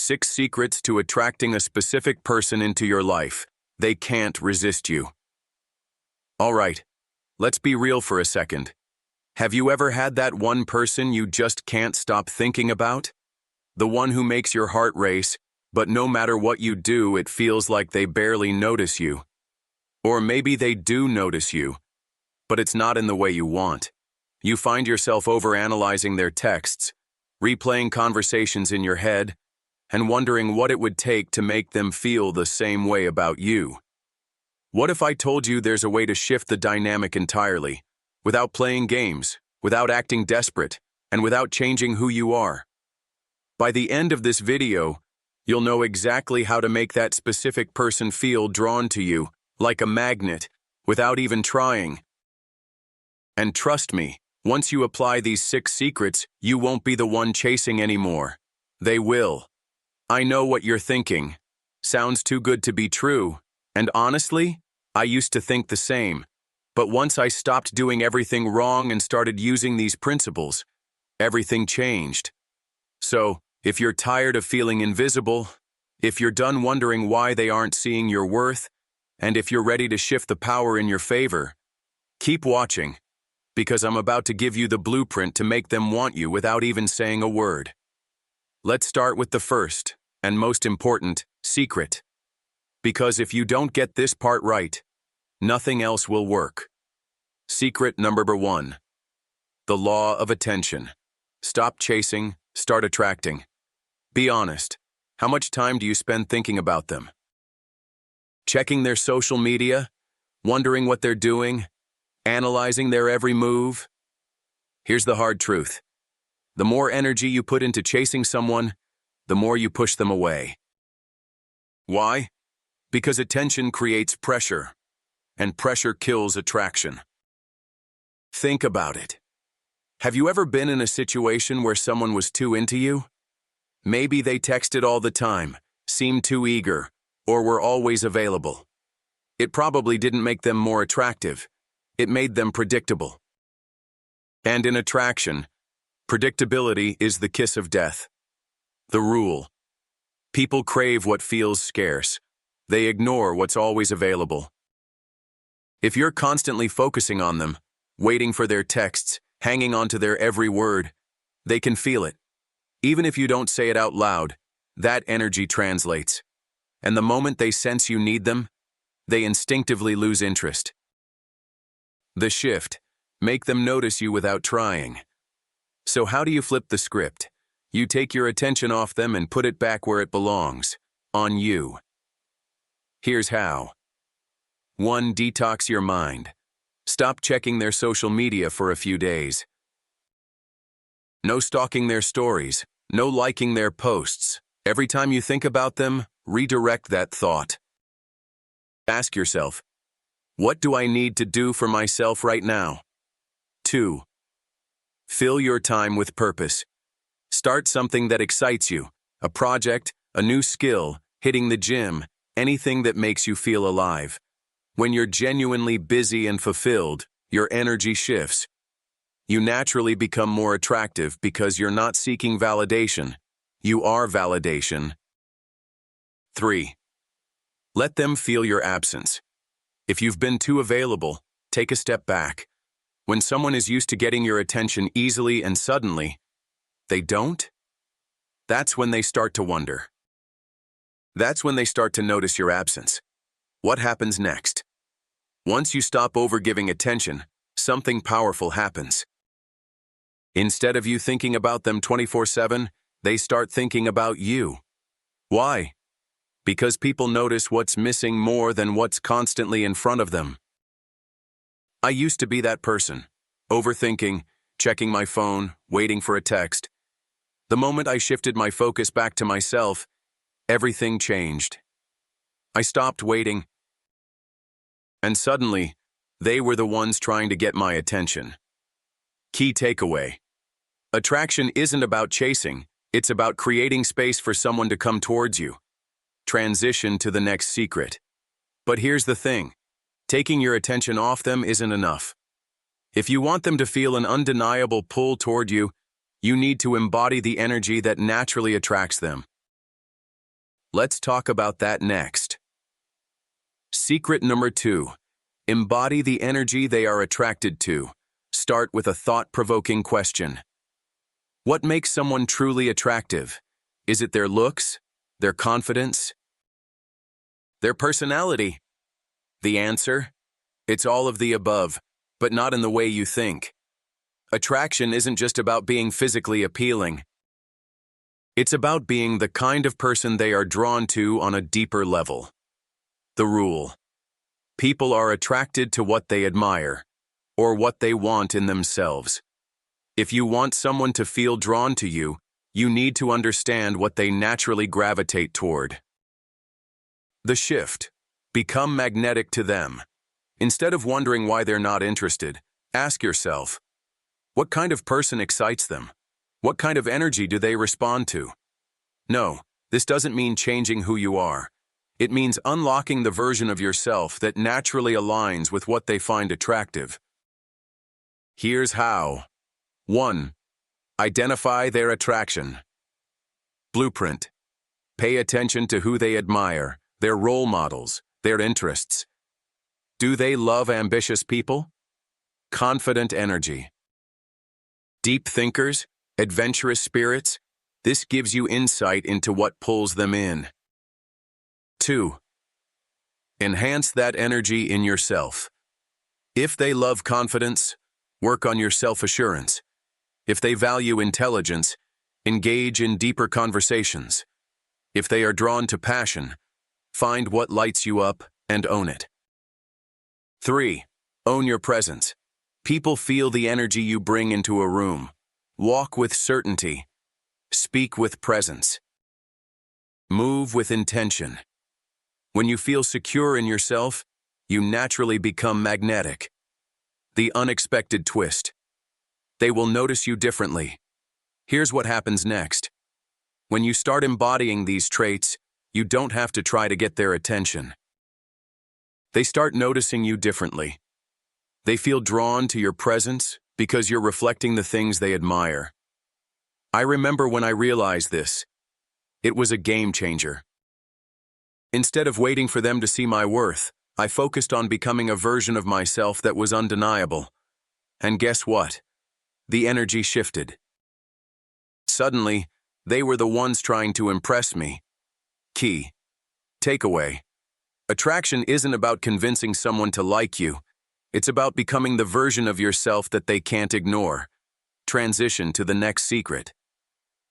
6 secrets to attracting a specific person into your life. They can't resist you. All right, let's be real for a second. Have you ever had that one person you just can't stop thinking about? The one who makes your heart race, but no matter what you do, it feels like they barely notice you. Or maybe they do notice you, but it's not in the way you want. You find yourself overanalyzing their texts, replaying conversations in your head, and wondering what it would take to make them feel the same way about you. What if I told you there's a way to shift the dynamic entirely, without playing games, without acting desperate, and without changing who you are? By the end of this video, you'll know exactly how to make that specific person feel drawn to you, like a magnet, without even trying. And trust me, once you apply these 6 secrets, you won't be the one chasing anymore. They will. I know what you're thinking. Sounds too good to be true. And honestly, I used to think the same. But once I stopped doing everything wrong and started using these principles, everything changed. So, if you're tired of feeling invisible, if you're done wondering why they aren't seeing your worth, and if you're ready to shift the power in your favor, keep watching, because I'm about to give you the blueprint to make them want you without even saying a word. Let's start with the first, and most important, secret. Because if you don't get this part right, nothing else will work. Secret number 1. The law of attention. Stop chasing, start attracting. Be honest. How much time do you spend thinking about them? Checking their social media? Wondering what they're doing? Analyzing their every move? Here's the hard truth. The more energy you put into chasing someone, the more you push them away. Why? Because attention creates pressure, and pressure kills attraction. Think about it. Have you ever been in a situation where someone was too into you? Maybe they texted all the time, seemed too eager, or were always available. It probably didn't make them more attractive. It made them predictable. And in attraction, predictability is the kiss of death. The rule. People crave what feels scarce. They ignore what's always available. If you're constantly focusing on them, waiting for their texts, hanging on to their every word, they can feel it. Even if you don't say it out loud, that energy translates. And the moment they sense you need them, they instinctively lose interest. The shift. Make them notice you without trying. So how do you flip the script? You take your attention off them and put it back where it belongs, on you. Here's how. 1. Detox your mind. Stop checking their social media for a few days. No stalking their stories, no liking their posts. Every time you think about them, redirect that thought. Ask yourself, what do I need to do for myself right now? 2. Fill your time with purpose. Start something that excites you, a project, a new skill, hitting the gym, anything that makes you feel alive. When you're genuinely busy and fulfilled, your energy shifts. You naturally become more attractive because you're not seeking validation. You are validation. 3. Let them feel your absence. If you've been too available, take a step back. When someone is used to getting your attention easily and suddenly, they don't? That's when they start to wonder. That's when they start to notice your absence. What happens next? Once you stop overgiving attention, something powerful happens. Instead of you thinking about them 24/7, they start thinking about you. Why? Because people notice what's missing more than what's constantly in front of them. I used to be that person, overthinking, checking my phone, waiting for a text. The moment I shifted my focus back to myself, everything changed. I stopped waiting, and suddenly, they were the ones trying to get my attention. Key takeaway. Attraction isn't about chasing, it's about creating space for someone to come towards you. Transition to the next secret. But here's the thing. Taking your attention off them isn't enough. If you want them to feel an undeniable pull toward you, you need to embody the energy that naturally attracts them. Let's talk about that next. Secret number 2. Embody the energy they are attracted to. Start with a thought-provoking question. What makes someone truly attractive? Is it their looks, their confidence, their personality? The answer? It's all of the above, but not in the way you think. Attraction isn't just about being physically appealing. It's about being the kind of person they are drawn to on a deeper level. The rule: people are attracted to what they admire, or what they want in themselves. If you want someone to feel drawn to you, you need to understand what they naturally gravitate toward. The shift: become magnetic to them. Instead of wondering why they're not interested, ask yourself, what kind of person excites them? What kind of energy do they respond to? No, this doesn't mean changing who you are. It means unlocking the version of yourself that naturally aligns with what they find attractive. Here's how. 1. Identify their attraction. Blueprint: pay attention to who they admire, their role models, their interests. Do they love ambitious people? Confident energy. Deep thinkers? Adventurous spirits? This gives you insight into what pulls them in. 2. Enhance that energy in yourself. If they love confidence, work on your self-assurance. If they value intelligence, engage in deeper conversations. If they are drawn to passion, find what lights you up and own it. 3. Own your presence. People feel the energy you bring into a room. Walk with certainty. Speak with presence. Move with intention. When you feel secure in yourself, you naturally become magnetic. The unexpected twist: they will notice you differently. Here's what happens next. When you start embodying these traits, you don't have to try to get their attention. They start noticing you differently. They feel drawn to your presence because you're reflecting the things they admire. I remember when I realized this. It was a game changer. Instead of waiting for them to see my worth, I focused on becoming a version of myself that was undeniable. And guess what? The energy shifted. Suddenly, they were the ones trying to impress me. Key takeaway: attraction isn't about convincing someone to like you. It's about becoming the version of yourself that they can't ignore. Transition to the next secret.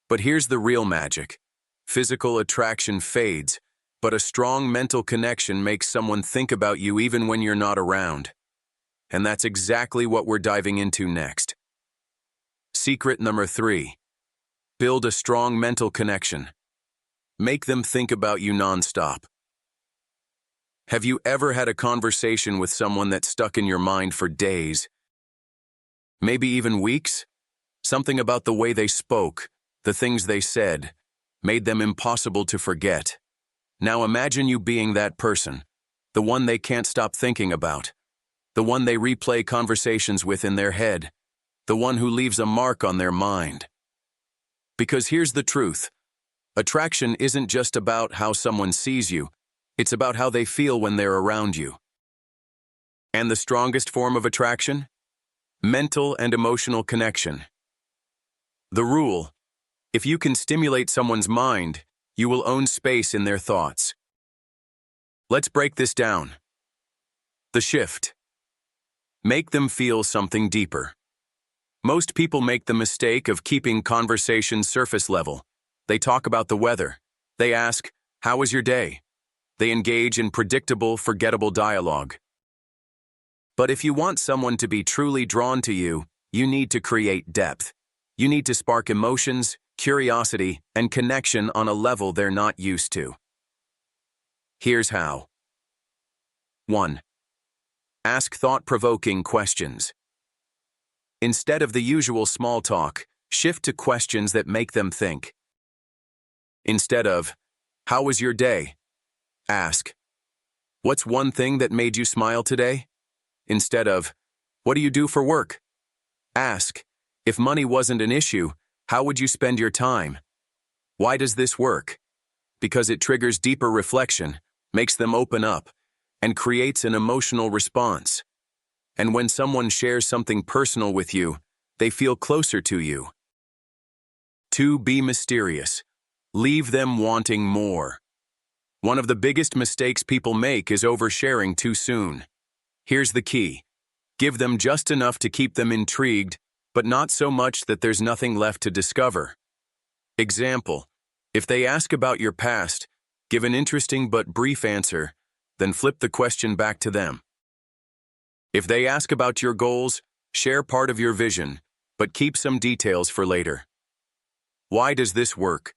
But here's the real magic. Physical attraction fades, but a strong mental connection makes someone think about you even when you're not around. And that's exactly what we're diving into next. Secret number 3. Build a strong mental connection. Make them think about you nonstop. Have you ever had a conversation with someone that stuck in your mind for days? Maybe even weeks? Something about the way they spoke, the things they said, made them impossible to forget. Now imagine you being that person, the one they can't stop thinking about, the one they replay conversations with in their head, the one who leaves a mark on their mind. Because here's the truth. Attraction isn't just about how someone sees you, it's about how they feel when they're around you. And the strongest form of attraction? Mental and emotional connection. The rule: if you can stimulate someone's mind, you will own space in their thoughts. Let's break this down. The shift. Make them feel something deeper. Most people make the mistake of keeping conversations surface level. They talk about the weather. They ask, "How was your day?" They engage in predictable, forgettable dialogue. But if you want someone to be truly drawn to you, you need to create depth. You need to spark emotions, curiosity, and connection on a level they're not used to. Here's how. 1. Ask thought-provoking questions. Instead of the usual small talk, shift to questions that make them think. Instead of, "How was your day?" ask, "What's one thing that made you smile today?" Instead of, "What do you do for work?" ask, "If money wasn't an issue, how would you spend your time? Why does this work?" because it triggers deeper reflection, makes them open up, and creates an emotional response. And when someone shares something personal with you, they feel closer to you. 2. Be mysterious. Leave them wanting more. One of the biggest mistakes people make is oversharing too soon. Here's the key. Give them just enough to keep them intrigued, but not so much that there's nothing left to discover. Example: if they ask about your past, give an interesting but brief answer, then flip the question back to them. If they ask about your goals, share part of your vision, but keep some details for later. Why does this work?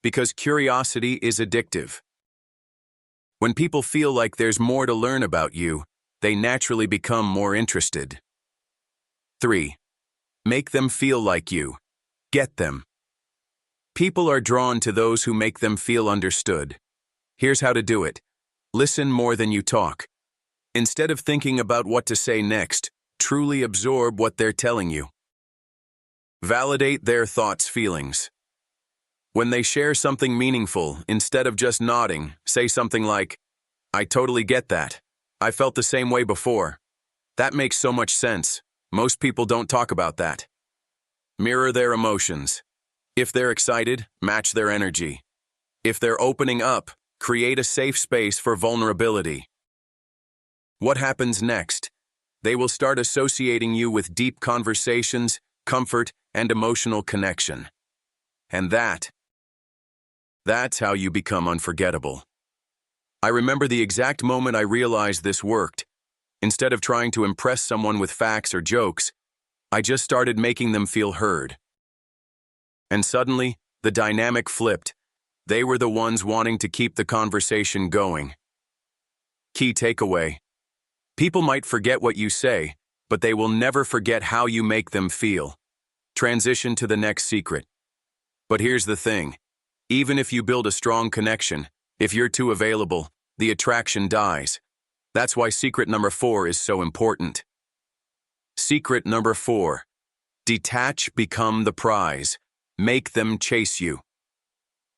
Because curiosity is addictive. When people feel like there's more to learn about you, they naturally become more interested. 3. Make them feel like you. Get them. People are drawn to those who make them feel understood. Here's how to do it. Listen more than you talk. Instead of thinking about what to say next, truly absorb what they're telling you. Validate their thoughts, feelings. When they share something meaningful, instead of just nodding, say something like, "I totally get that. I felt the same way before. That makes so much sense. Most people don't talk about that." Mirror their emotions. If they're excited, match their energy. If they're opening up, create a safe space for vulnerability. What happens next? They will start associating you with deep conversations, comfort, and emotional connection. And that's how you become unforgettable. I remember the exact moment I realized this worked. Instead of trying to impress someone with facts or jokes, I just started making them feel heard. And suddenly, the dynamic flipped. They were the ones wanting to keep the conversation going. Key takeaway: people might forget what you say, but they will never forget how you make them feel. Transition to the next secret. But here's the thing. Even if you build a strong connection, if you're too available, the attraction dies. That's why secret number 4 is so important. Secret number 4. Detach, become the prize. Make them chase you.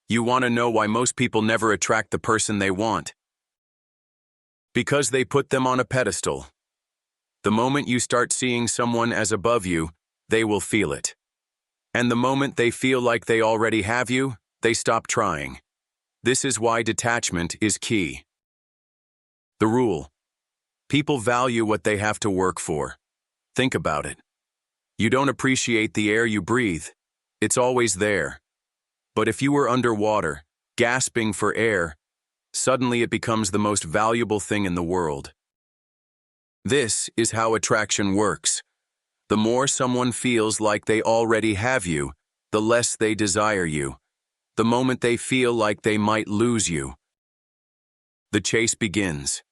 You want to know why most people never attract the person they want? Because they put them on a pedestal. The moment you start seeing someone as above you, they will feel it. And the moment they feel like they already have you, they stop trying. This is why detachment is key. The rule: people value what they have to work for. Think about it. You don't appreciate the air you breathe. It's always there. But if you were underwater, gasping for air, suddenly it becomes the most valuable thing in the world. This is how attraction works. The more someone feels like they already have you, the less they desire you. The moment they feel like they might lose you, the chase begins.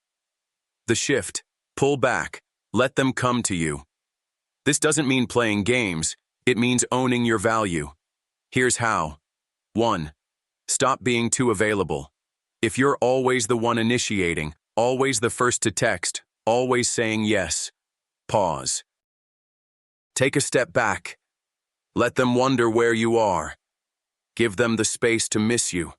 The shift: pull back, let them come to you. This doesn't mean playing games, it means owning your value. Here's how. 1. Stop being too available. If you're always the one initiating, always the first to text, always saying yes, pause. Take a step back. Let them wonder where you are. Give them the space to miss you.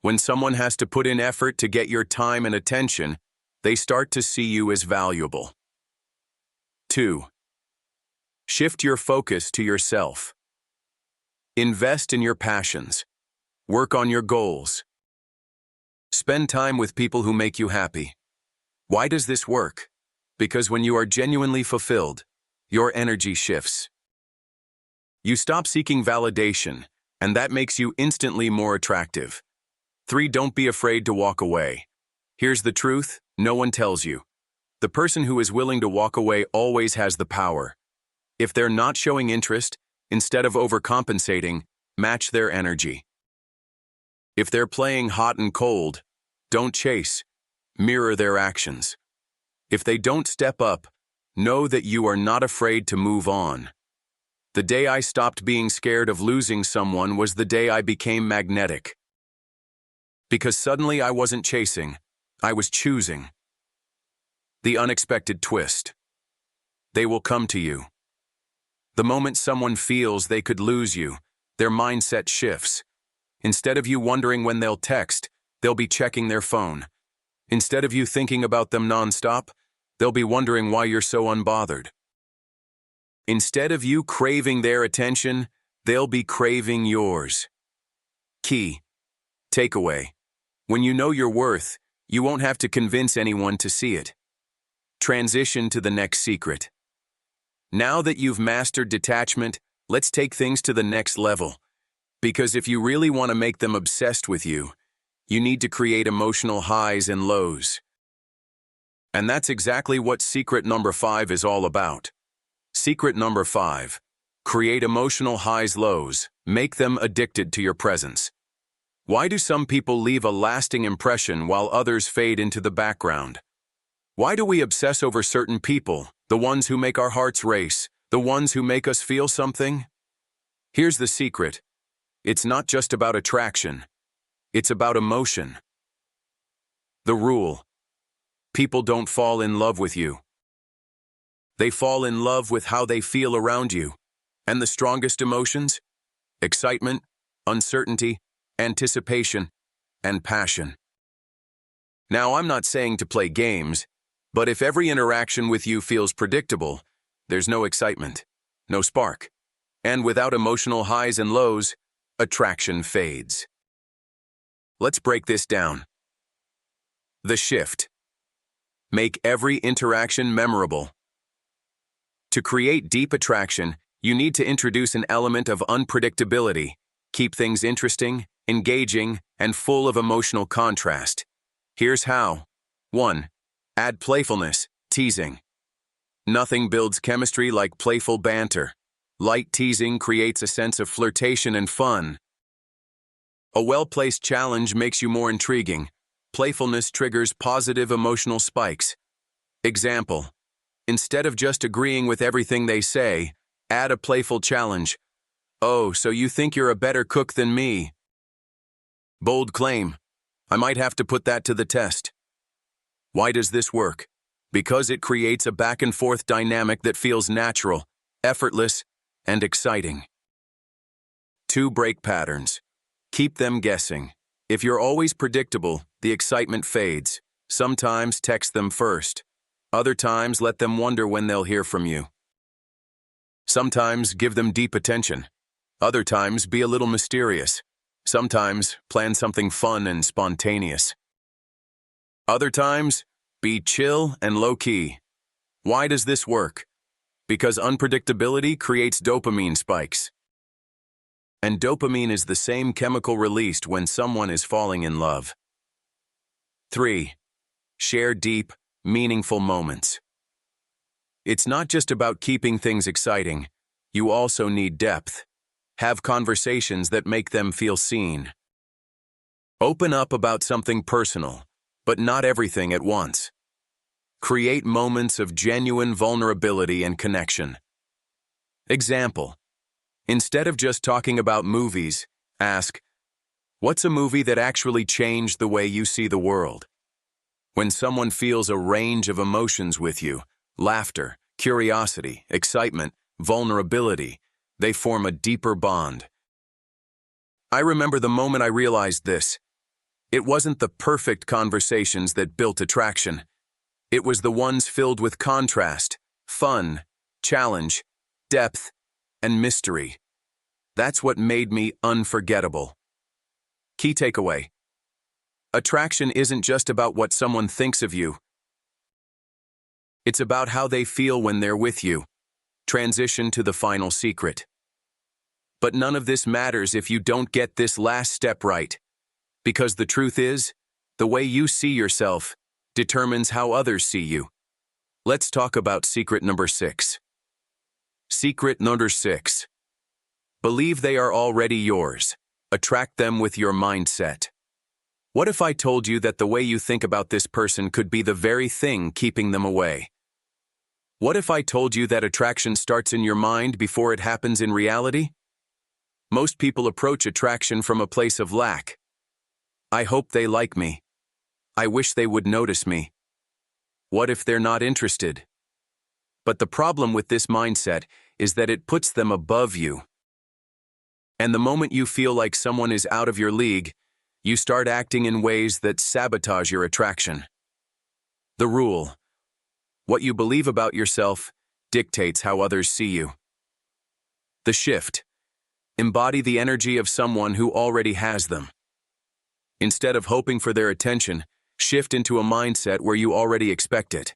When someone has to put in effort to get your time and attention, they start to see you as valuable. 2. Shift your focus to yourself. Invest in your passions. Work on your goals. Spend time with people who make you happy. Why does this work? Because when you are genuinely fulfilled, your energy shifts. You stop seeking validation, and that makes you instantly more attractive. 3. Don't be afraid to walk away. Here's the truth, no one tells you. The person who is willing to walk away always has the power. If they're not showing interest, instead of overcompensating, match their energy. If they're playing hot and cold, don't chase. Mirror their actions. If they don't step up, know that you are not afraid to move on. The day I stopped being scared of losing someone was the day I became magnetic. Because suddenly I wasn't chasing, I was choosing. The unexpected twist. They will come to you. The moment someone feels they could lose you, their mindset shifts. Instead of you wondering when they'll text, they'll be checking their phone. Instead of you thinking about them nonstop, they'll be wondering why you're so unbothered. Instead of you craving their attention, they'll be craving yours. Key. Takeaway. When you know your worth, you won't have to convince anyone to see it. Transition to the next secret. Now that you've mastered detachment, let's take things to the next level. Because if you really want to make them obsessed with you, you need to create emotional highs and lows. And that's exactly what secret number 5 is all about. Secret number 5. Create emotional highs-lows. Make them addicted to your presence. Why do some people leave a lasting impression while others fade into the background? Why do we obsess over certain people, the ones who make our hearts race, the ones who make us feel something? Here's the secret. It's not just about attraction. It's about emotion. The rule. People don't fall in love with you. They fall in love with how they feel around you. And the strongest emotions? Excitement, uncertainty, anticipation, and passion. Now, I'm not saying to play games, but if every interaction with you feels predictable, there's no excitement, no spark. And without emotional highs and lows, attraction fades. Let's break this down. The shift. Make every interaction memorable. To create deep attraction, you need to introduce an element of unpredictability, keep things interesting, engaging, and full of emotional contrast. Here's how. 1. Add playfulness, teasing. Nothing builds chemistry like playful banter. Light teasing creates a sense of flirtation and fun. A well-placed challenge makes you more intriguing. Playfulness triggers positive emotional spikes. Example. Instead of just agreeing with everything they say, add a playful challenge. Oh, so you think you're a better cook than me? Bold claim. I might have to put that to the test. Why does this work? Because it creates a back-and-forth dynamic that feels natural, effortless, and exciting. 2. Break patterns. Keep them guessing. If you're always predictable, the excitement fades. Sometimes text them first. Other times let them wonder when they'll hear from you. Sometimes give them deep attention. Other times be a little mysterious. Sometimes plan something fun and spontaneous. Other times be chill and low-key. Why does this work? Because unpredictability creates dopamine spikes. And dopamine is the same chemical released when someone is falling in love. 3. Share deep, meaningful moments. It's not just about keeping things exciting. You also need depth. Have conversations that make them feel seen. Open up about something personal, but not everything at once. Create moments of genuine vulnerability and connection. Example. Instead of just talking about movies, ask, what's a movie that actually changed the way you see the world? When someone feels a range of emotions with you, laughter, curiosity, excitement, vulnerability, they form a deeper bond. I remember the moment I realized this. It wasn't the perfect conversations that built attraction. It was the ones filled with contrast, fun, challenge, depth, and mystery. That's what made me unforgettable. Key takeaway. Attraction isn't just about what someone thinks of you. It's about how they feel when they're with you. Transition to the final secret. But none of this matters if you don't get this last step right. Because the truth is, the way you see yourself determines how others see you. Let's talk about secret number 6. Secret number 6. Believe they are already yours. Attract them with your mindset. What if I told you that the way you think about this person could be the very thing keeping them away? What if I told you that attraction starts in your mind before it happens in reality? Most people approach attraction from a place of lack. I hope they like me. I wish they would notice me. What if they're not interested? But the problem with this mindset is that it puts them above you. And the moment you feel like someone is out of your league, you start acting in ways that sabotage your attraction. The rule: what you believe about yourself dictates how others see you. The shift: embody the energy of someone who already has them. Instead of hoping for their attention, shift into a mindset where you already expect it.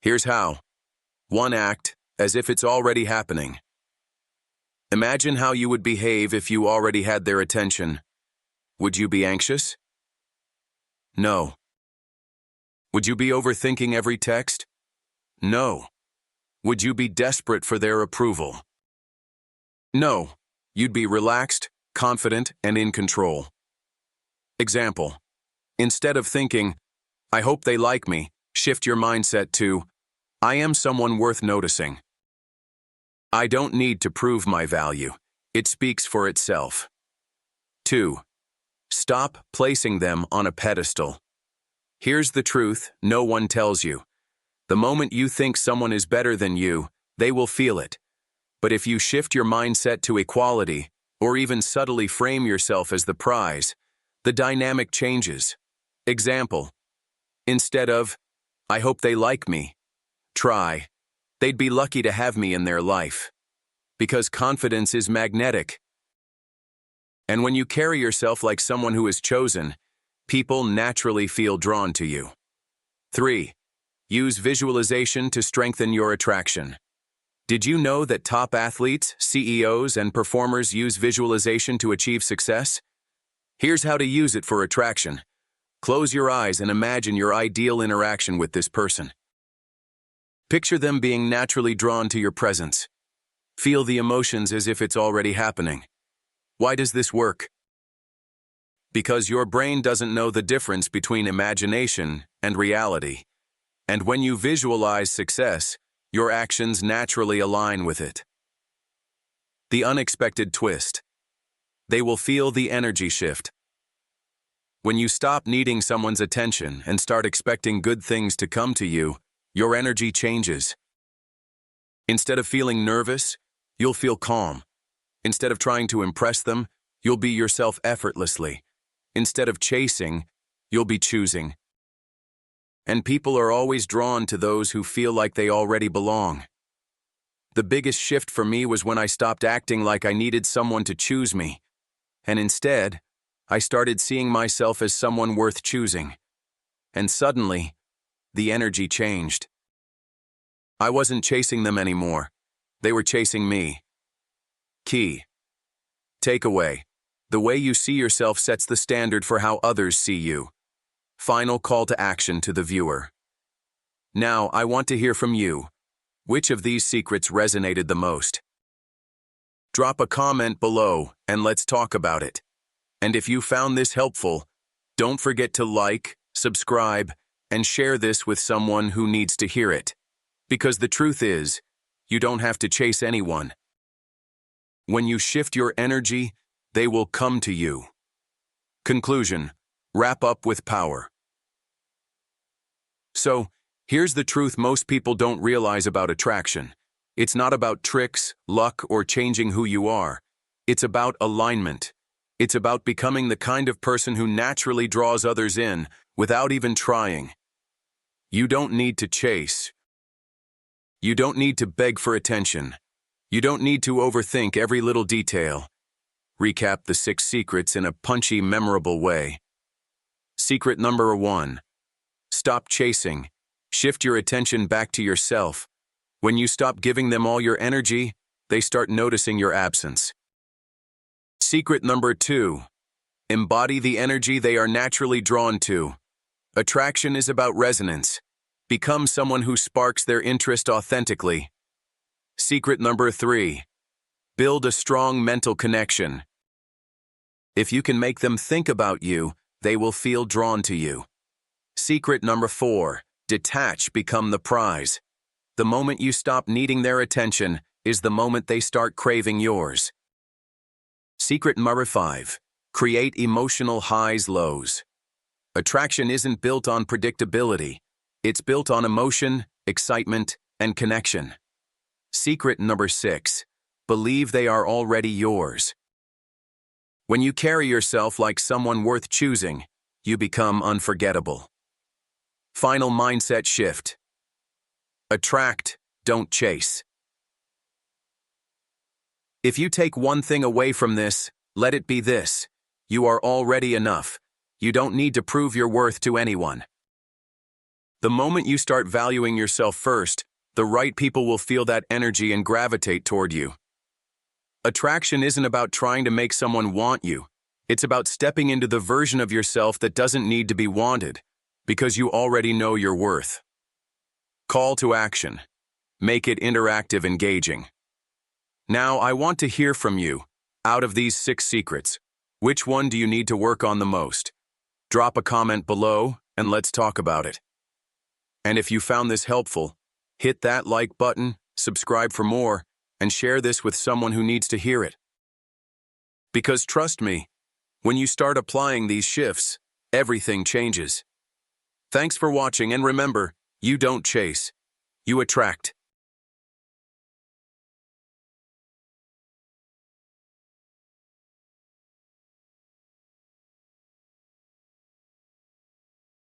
Here's how. 1. Act as if it's already happening. Imagine how you would behave if you already had their attention. Would you be anxious? No. Would you be overthinking every text? No. Would you be desperate for their approval? No. You'd be relaxed, confident, and in control. Example: instead of thinking, "I hope they like me," shift your mindset to, "I am someone worth noticing. I don't need to prove my value. It speaks for itself." 2. Stop placing them on a pedestal. Here's the truth no one tells you. The moment you think someone is better than you, they will feel it. But if you shift your mindset to equality, or even subtly frame yourself as the prize, the dynamic changes. Example: instead of, "I hope they like me," try, "They'd be lucky to have me in their life." Because confidence is magnetic. And when you carry yourself like someone who is chosen, people naturally feel drawn to you. 3. Use visualization to strengthen your attraction. Did you know that top athletes, CEOs, and performers use visualization to achieve success? Here's how to use it for attraction. Close your eyes and imagine your ideal interaction with this person. Picture them being naturally drawn to your presence. Feel the emotions as if it's already happening. Why does this work? Because your brain doesn't know the difference between imagination and reality. And when you visualize success, your actions naturally align with it. The unexpected twist: they will feel the energy shift. When you stop needing someone's attention and start expecting good things to come to you, your energy changes. Instead of feeling nervous, you'll feel calm. Instead of trying to impress them, you'll be yourself effortlessly. Instead of chasing, you'll be choosing. And people are always drawn to those who feel like they already belong. The biggest shift for me was when I stopped acting like I needed someone to choose me, and instead, I started seeing myself as someone worth choosing. And suddenly, the energy changed. I wasn't chasing them anymore. They were chasing me. Key. Takeaway: the way you see yourself sets the standard for how others see you. Final call to action to the viewer. Now, I want to hear from you. Which of these secrets resonated the most? Drop a comment below and let's talk about it. And if you found this helpful, don't forget to like, subscribe, and share this with someone who needs to hear it. Because the truth is, you don't have to chase anyone. When you shift your energy, they will come to you. Conclusion: wrap up with power. So, here's the truth most people don't realize about attraction. It's not about tricks, luck, or changing who you are. It's about alignment. It's about becoming the kind of person who naturally draws others in without even trying. You don't need to chase. You don't need to beg for attention. You don't need to overthink every little detail. Recap the 6 secrets in a punchy, memorable way. Secret number 1. Stop chasing. Shift your attention back to yourself. When you stop giving them all your energy, they start noticing your absence. Secret number 2. Embody the energy they are naturally drawn to. Attraction is about resonance. Become someone who sparks their interest authentically. Secret number 3. Build a strong mental connection. If you can make them think about you, they will feel drawn to you. Secret number 4. Detach, become the prize. The moment you stop needing their attention is the moment they start craving yours. Secret number 5. Create emotional highs-lows. Attraction isn't built on predictability. It's built on emotion, excitement, and connection. Secret number 6. believe they are already yours. When you carry yourself like someone worth choosing, you become unforgettable. Final mindset shift. Attract, don't chase. If you take one thing away from this, let it be this: you are already enough. You don't need to prove your worth to anyone. The moment you start valuing yourself first, the right people will feel that energy and gravitate toward you. Attraction isn't about trying to make someone want you. It's about stepping into the version of yourself that doesn't need to be wanted, because you already know your worth. Call to action. Make it interactive, engaging. Now, I want to hear from you. Out of these 6 secrets, which one do you need to work on the most? Drop a comment below and let's talk about it. And if you found this helpful, hit that like button, subscribe for more, and share this with someone who needs to hear it. Because trust me, when you start applying these shifts, everything changes. Thanks for watching, and remember, you don't chase, you attract.